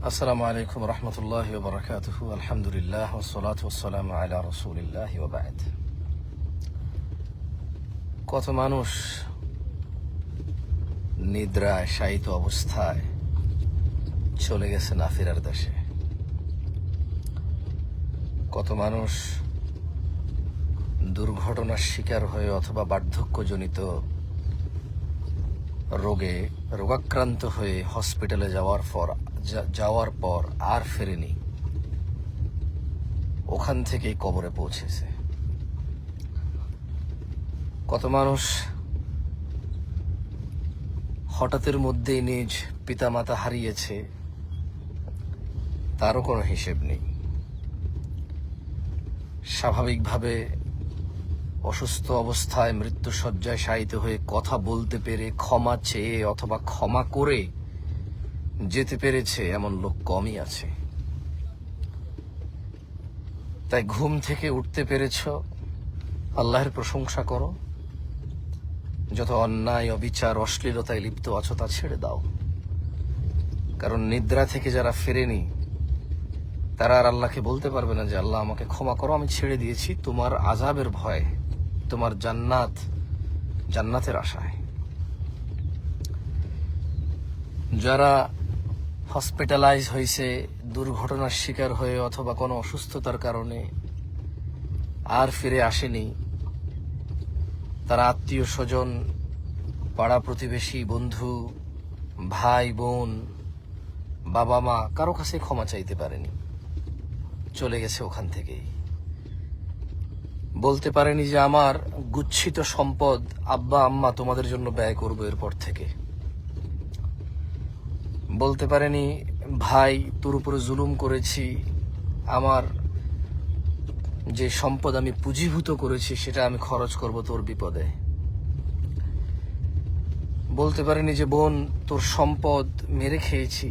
আসসালামু আলাইকুম রহমতুল্লাহি ওয়া বারাকাতুহু। আলহামদুলিল্লাহ ওয়াসসালাতু ওয়াসসালামু আলা রাসূলিল্লাহি ওয়া বা'দ। কত মানুষ নিদ্রায় শায়িত অবস্থায় চলে গেছে না ফেরার দেশে। কত মানুষ দুর্ঘটনার শিকার হয়ে অথবা বার্ধক্যজনিত রোগাক্রান্ত হয়ে হসপিটালে যাওয়ার পর আর ফেরেনি, ওখান থেকেই কবরে পৌঁছেছে। কত মানুষ হঠাৎের মধ্যেই নিজ পিতামাতা হারিয়েছে, তারও কোনো হিসেব নেই। স্বাভাবিকভাবে অসুস্থ অবস্থায় মৃত্যুশয্যায় শায়িত হয়ে কথা বলতে পেরে ক্ষমা চেয়ে অথবা ক্ষমা করে যেতে পেরেছে এমন লোক কমই আছে। তাই ঘুম থেকে উঠতে পেরেছ, আল্লাহর প্রশংসা করো। যত অন্যায়, অবিচার, অশ্লীলতায় লিপ্ত আছো তা ছেড়ে দাও। কারণ নিদ্রা থেকে যারা ফেরেনি তারা আর আল্লাহকে বলতে পারবে না যে আল্লাহ আমাকে ক্ষমা করো, আমি ছেড়ে দিয়েছি তোমার আযাবের ভয়ে, তোমার জান্নাতের আশায়। যারা হসপিটালাইজ হয়েছে দুর্ঘটনার শিকার হয়ে অথবা কোনো অসুস্থতার কারণে আর ফিরে আসেনি, তারা আত্মীয় স্বজন, পাড়া প্রতিবেশী, বন্ধু, ভাই বোন, বাবা মা কারো কাছে ক্ষমা চাইতে পারেনি, চলে গেছে ওখান থেকেই। বলতে পারেনি যে আমার গুচ্ছিত সম্পদ আব্বা আম্মা তোমাদের জন্য ব্যয় করবো এরপর থেকে। বলতে পারেনি ভাই তোর উপরে জুলুম করেছি, আমার যে সম্পদ আমি পুঁজিভূত করেছি সেটা আমি খরচ করব তোর বিপদে। বলতে পারিনি যে বোন তোর সম্পদ মেরে খেয়েছি,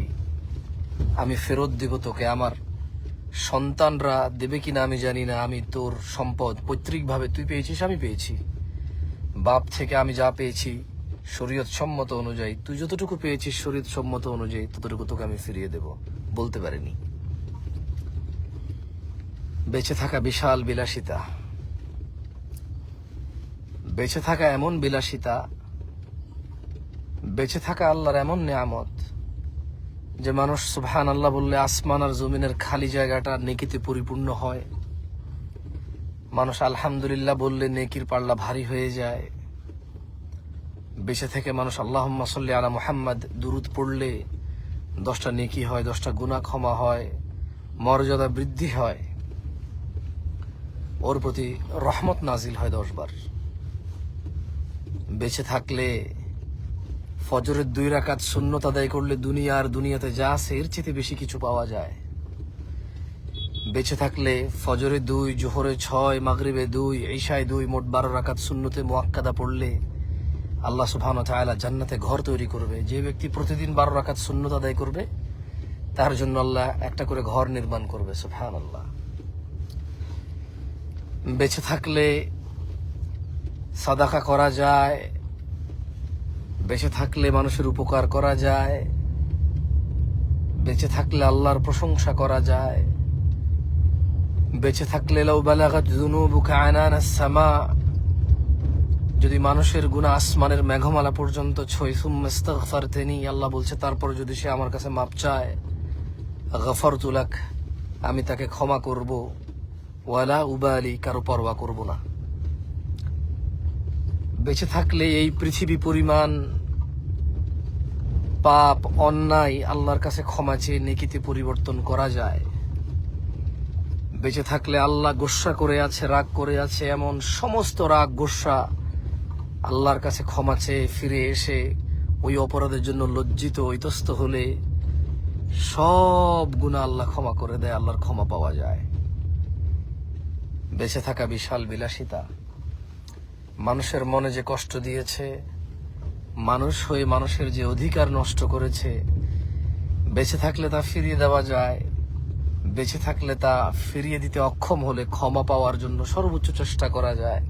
আমি ফেরত দিব তোকে, আমার সন্তানরা দেবে কিনা আমি জানি না, আমি তোর সম্পদ পৈতৃকভাবে তুই পেয়েছিস আমি পেয়েছি, বাপ থেকে আমি যা পেয়েছি শরীয়ত সম্মত অনুযায়ী, তুই যতটুকু পেয়েছিস শরীয়ত সম্মত অনুযায়ী ততটুকু তোকে আমি ফিরিয়ে দেব। বলতে পারিনি। বেঁচে থাকা বিশাল বিলাসিতা, বেঁচে থাকা এমন বিলাসিতা, বেঁচে থাকা আল্লাহর এমন নেয়ামত যে মানুষ সুবহানাল্লাহ বললে আসমান আর জমিনের খালি জায়গাটা নেকিতে পরিপূর্ণ হয়। মানুষ আলহামদুলিল্লাহ বললে নেকির পাল্লা ভারী হয়ে যায়। বেঁচে থেকে মানুষ আল্লাহুম্মা সাল্লি আলা মুহাম্মদ দুরুদ পড়লে 10টা নেকি হয়, 10টা গুনাহ ক্ষমা হয়, মর্যাদা বৃদ্ধি হয়, ওর প্রতি রহমত নাজিল হয় 10 বার। বেঁচে থাকলে ফজরের 2 রাকাত সুন্নত আদায় করলে দুনিয়াতে যা আছে এর চেয়ে বেশি কিছু পাওয়া যায়। বেঁচে থাকলে ফজরে 2, জোহরে 6, মাগরিবে 2, ইশায় 2, মোট 12 রাকাত সুন্নতে মুআক্কাদা পড়লে আল্লাহ সুবহানাহু ওয়া তাআলা জান্নাতে ঘর তৈরি করবে। যে ব্যক্তি প্রতিদিন 12 রাকাত সুন্নত আদায় করবে তার জন্য আল্লাহ একটা করে ঘর নির্মাণ করবে। সুবহানাল্লাহ। বেঁচে থাকলে সাদাকা করা যায়, বেঁচে থাকলে মানুষের উপকার করা যায়, বেঁচে থাকলে আল্লাহর প্রশংসা করা যায়, বেঁচে থাকলে লাউ বালাগাত যুনুবুকা আনানাস সামা, যদি মানুষের গুনাহ আসমানের মেঘমালা পর্যন্ত ছয়, সুম্মা ইস্তাগফারতানি, আল্লাহ বলছে তারপর যদি সে আমার কাছে মাপ চায়, গফারতু লাক, আমি তাকে ক্ষমা করব, ওয়ালা উবালি, কারো পরোয়া করব না। বেঁচে থাকলে এই পৃথিবী পরিমাণ পাপ অন্যায় আল্লাহর কাছে ক্ষমা চেয়ে নেকিতে পরিবর্তন করা যায়। বেঁচে থাকলে আল্লাহ গোস্বা করে আছে, রাগ করে আছে, এমন সমস্ত রাগ গোস্বা আল্লাহর কাছে ক্ষমা চেয়ে ফিরে এসে ওই অপরাধের জন্য লজ্জিত ইতস্ত হলে সব গুনাহ আল্লাহ ক্ষমা করে দেয়, আল্লাহর ক্ষমা পাওয়া যায়। বেঁচে থাকা বিশাল বিলাসিতা। মানুষের মনে যে কষ্ট দিয়েছে, মানুষ হয়ে মানুষের যে অধিকার নষ্ট করেছে, বেঁচে থাকলে তা ফিরিয়ে দেওয়া যায়। বেঁচে থাকলে তা ফিরিয়ে দিতে অক্ষম হলে ক্ষমা পাওয়ার জন্য সর্বোচ্চ চেষ্টা করা যায়,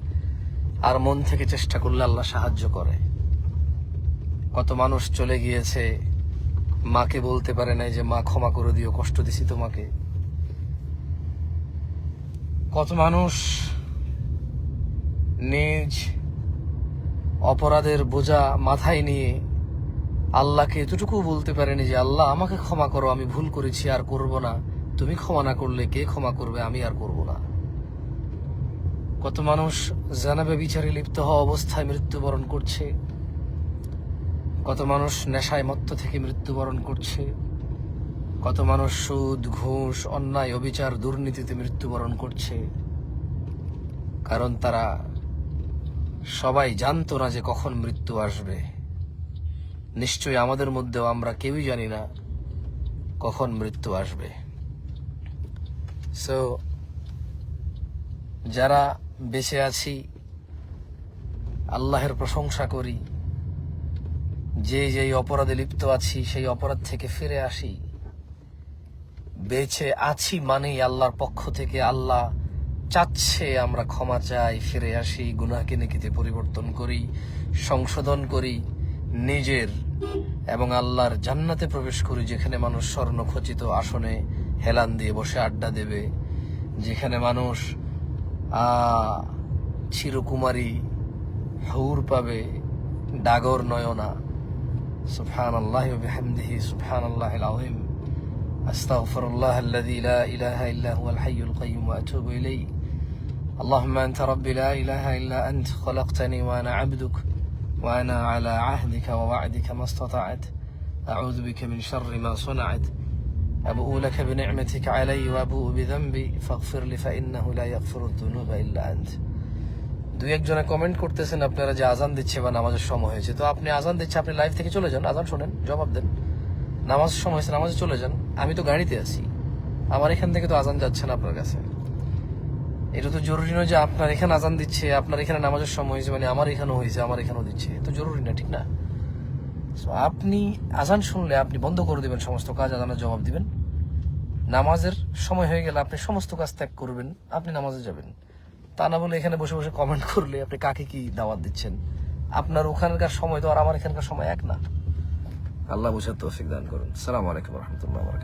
আর মন থেকে চেষ্টা করলে আল্লাহ সাহায্য করে। কত মানুষ চলে গিয়েছে মাকে বলতে পারে নাই যে মা ক্ষমা করে দিও, কষ্ট দিছি তোমাকে। কত মানুষ নিজ অপরাধের বোঝা মাথায় নিয়ে আল্লাহকে এতটুকু বলতে পারেনি যে আল্লাহ আমাকে ক্ষমা করো, আমি ভুল করেছি, আর করব না। তুমি ক্ষমা না করলে কে ক্ষমা করবে, আমি আর করব না। কত মানুষ জানা ব্যভিচারে লিপ্ত হওয়া অবস্থায় মৃত্যুবরণ করছে। কত মানুষ নেশায় মত্ত থেকে মৃত্যুবরণ করছে। কত মানুষ সুদ, ঘুষ, অন্যায়, অবিচার, দুর্নীতিতে মৃত্যুবরণ করছে। কারণ তারা সবাই জানতো না যে কখন মৃত্যু আসবে। নিশ্চয়ই আমাদের মধ্যেও আমরা কেউই জানি না কখন মৃত্যু আসবে। সো যারা বেঁচে আছি আল্লাহের প্রশংসা করি, যেই অপরাধে লিপ্ত আছি সেই অপরাধ থেকে ফিরে আসি। বেঁচে আছি মানেই আল্লাহর পক্ষ থেকে আল্লাহ চাচ্ছে আমরা ক্ষমা চাই, ফিরে আসি, গুনাহকে নেকিতে পরিবর্তন করি, সংশোধন করি নিজের, এবং আল্লাহর জান্নাতে প্রবেশ করি, যেখানে মানুষ স্বর্ণখচিত আসনে হেলান দিয়ে বসে আড্ডা দেবে, যেখানে মানুষ চিরকুমারী হুর পাবে, ডাগর নয়না। সুবহানাল্লাহি ওয়া বিহামদিহি সুবহানাল্লাহিল আযীম। আস্তাগফিরুল্লাহ আল্লাযী লা ইলাহা ইল্লা হুয়াল হাইয়ুল কাইয়্যুম ওয়া আতুবু ইলাইহি। اللهم أنت ربي لا إله إلا أنت خلقتني وأنا عبدك وأنا على عهدك ووعدك ما استطعت أعوذ بك من شر ما صنعت أبوء لك بنعمتك علي وأبوء بذنبي فاغفر لي فإنه لا يغفر الذنوب إلا أنت। দুই একজনে কমেন্ট করতেছেন আপনারা যে আজান দিচ্ছে বা নামাজের সময় হয়েছে। তো আপনি আজান দিচ্ছে, আপনি লাইভ থেকে চলে যান, আজান শোনেন, জবাব দেন। নামাজের সময় হয়েছে, নামাজে চলে যান। আমি তো গাড়িতে আছি, আমার এখান থেকে তো আজান যাচ্ছে না আপনার কাছে। এটা তো জরুরি নয় যে আপনার এখানে আজান দিচ্ছে, আপনার এখানে নামাজের সময় হয়েছে মানে আমার এখানেও হয়েছে, আমার এখানেও দিচ্ছে, তো জরুরি না, ঠিক না? আপনি আজান শুনলে আপনি বন্ধ করে দিবেন সমস্ত কাজ, আজানের জবাব দিবেন। নামাজের সময় হয়ে গেলে আপনি সমস্ত কাজ ত্যাগ করবেন, আপনি নামাজে যাবেন। তা না বলে এখানে বসে বসে কমেন্ট করলে আপনি কাকে কি দাওয়াত দিচ্ছেন? আপনার ওখানকার সময় তো আর আমার এখানকার সময় এক না। আল্লাহ বুঝার তৌফিক দান করুন। আসসালামু আলাইকুম ওয়া রাহমাতুল্লাহি ওয়া বারাকাতুহু।